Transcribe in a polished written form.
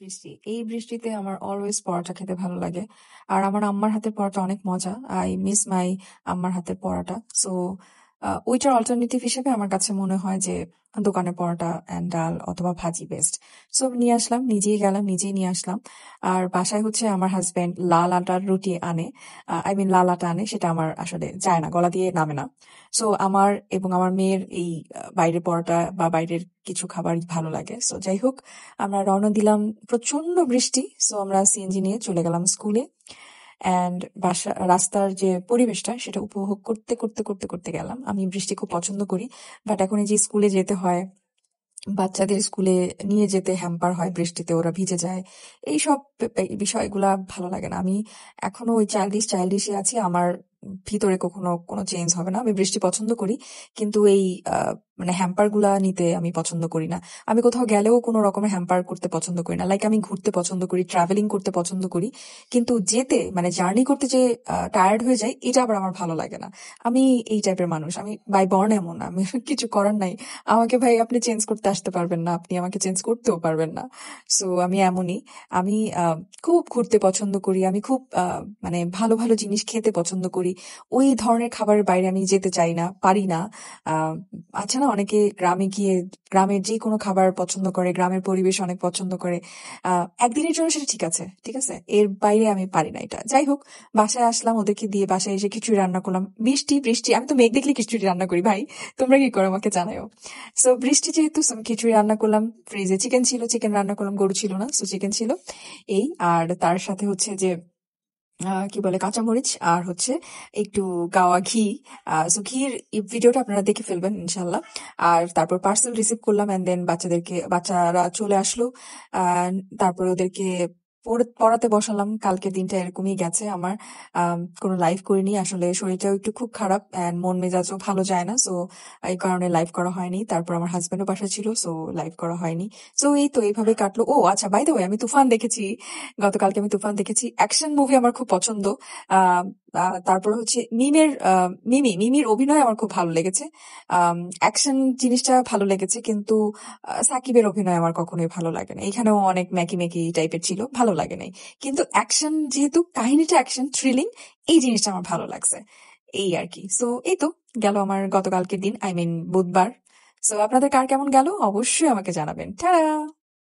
বৃষ্টি। এই বৃষ্টিতে আমার অলওয়েজ পরোটা খেতে ভালো লাগে। আর আমার আম্মার হাতের পরোটা অনেক মজা। আই মিস মাই আম্মার হাতের পরোটা। সো ওইটার অল্টারনেটিভ হিসেবে আমার কাছে মনে হয় যে দোকানের পরোটা অ্যান্ড ডাল অথবা ভাজি বেস্ট। সো নিয়ে আসলাম, নিজেই গেলাম, নিজেই নিয়ে আসলাম। আর বাসায় হচ্ছে আমার হাজবেন্ড লাল আটার রুটি আনে। লাল আটা আনে, সেটা আমার আসলে যায় না, গলা দিয়ে নামে না। সো আমার এবং আমার মেয়ের এই বাইরের পরোটা বা বাইরের কিছু খাবার ভালো লাগে। সো যাই হোক, আমরা রওনা দিলাম। প্রচন্ড বৃষ্টি। সো আমরা সিএনজি নিয়ে চলে গেলাম স্কুলে। অ্যান্ড রাস্তার যে পরিবেশটা সেটা উপভোগ করতে করতে করতে করতে গেলাম। আমি বৃষ্টি খুব পছন্দ করি, বাট এখন এই যে স্কুলে যেতে হয়, বাচ্চাদের স্কুলে নিয়ে যেতে হ্যাম্পার হয় বৃষ্টিতে, ওরা ভিজে যায়, এইসব বিষয়গুলা ভালো লাগে না। আমি এখনো ওই চাইল্ডিশই আছি। আমার ভিতরে কখনো কোনো চেঞ্জ হবে না। আমি বৃষ্টি পছন্দ করি, কিন্তু এই হ্যাম্পার গুলা নিতে আমি পছন্দ করি না। আমি কোথাও গেলেও কোনো রকমের হ্যাম্পার করতে পছন্দ করি না। লাইক আমি ঘুরতে পছন্দ করি, ট্রাভেলিং করতে পছন্দ করি, কিন্তু যেতে জার্নি করতে যে টায়ার্ড হয়ে যায়, এটা আবার আমার ভালো লাগে না। আমি এই টাইপের মানুষ, আমি বাই বর্ন এমন, আমি কিছু করার নাই। আমাকে ভাই আপনি চেঞ্জ করতে আসতে পারবেন না, আপনি আমাকে চেঞ্জ করতেও পারবেন না। সো আমি এমনই। আমি খুব ঘুরতে পছন্দ করি, আমি খুব ভালো ভালো জিনিস খেতে পছন্দ করি। ওই ধরনের খাবারের বাইরে আমি যেতে চাই না, পারি না। আহ আচ্ছা না, অনেকে গ্রামে গিয়ে গ্রামের যে কোনো খাবার পছন্দ করে, গ্রামের পরিবেশ অনেক পছন্দ করে। একদিনের জন্য সেটা ঠিক আছে, ঠিক আছে, এর বাইরে আমি পারি না এটা। যাই হোক, বাসায় আসলাম, ওদেরকে দিয়ে বাসায় এসে খিচুড়ি রান্না করলাম। বৃষ্টি বৃষ্টি, আমি তো মেঘ দেখলে খিচুড়ি রান্না করি ভাই। তোমরা কি করো আমাকে জানাও। সো বৃষ্টি যেহেতু, আমি খিচুড়ি রান্না করলাম। ফ্রিজে চিকেন ছিল, চিকেন রান্না করলাম, গরু ছিল না, সো চিকেন ছিল। এই আর তার সাথে হচ্ছে যে কি বলে, কাঁচামরিচ, আর হচ্ছে একটু গাওয়া ঘি। সো ঘির ভিডিওটা আপনারা দেখে ফেলবেন ইনশাল্লাহ। আর তারপর পার্সেল রিসিভ করলাম, এন্ড দেন বাচ্চারা চলে আসলো। আহ তারপর ওদেরকে পড়াতে বসালাম। কালকের দিনটা এরকমই গেছে আমার। কোনো লাইভ করিনি আসলে, শরীরটাও একটু খুব খারাপ, এন্ড মন মেজাজও ভালো যায় না। সো এই কারণে লাইভ করা হয়নি। তারপর আমার হাজবেন্ডও বাসা ছিল, সো লাইভ করা হয়নি। সো এই তো এইভাবে কাটলো। ও আচ্ছা, বাই দ্য ওয়ে, আমি তুফান দেখেছি। গতকালকে আমি তুফান দেখেছি। অ্যাকশন মুভি আমার খুব পছন্দ। আহ তারপর হচ্ছে মিমির অভিনয় আমার খুব ভালো লেগেছে। অ্যাকশন জিনিসটা ভালো লেগেছে, কিন্তু সাকিবের অভিনয় আমার কখনোই ভালো লাগে না। এখানেও অনেক ম্যাকি ম্যাকি টাইপের ছিল, ভালো লাগে নাই। কিন্তু অ্যাকশন, যেহেতু কাহিনীটা অ্যাকশন থ্রিলিং, এই জিনিসটা আমার ভালো লাগছে। এই আর কি। সো এই তো গেল আমার গতকালকের দিন, বুধবার। সো আপনাদের কার কেমন গেল অবশ্যই আমাকে জানাবেন। টাটা।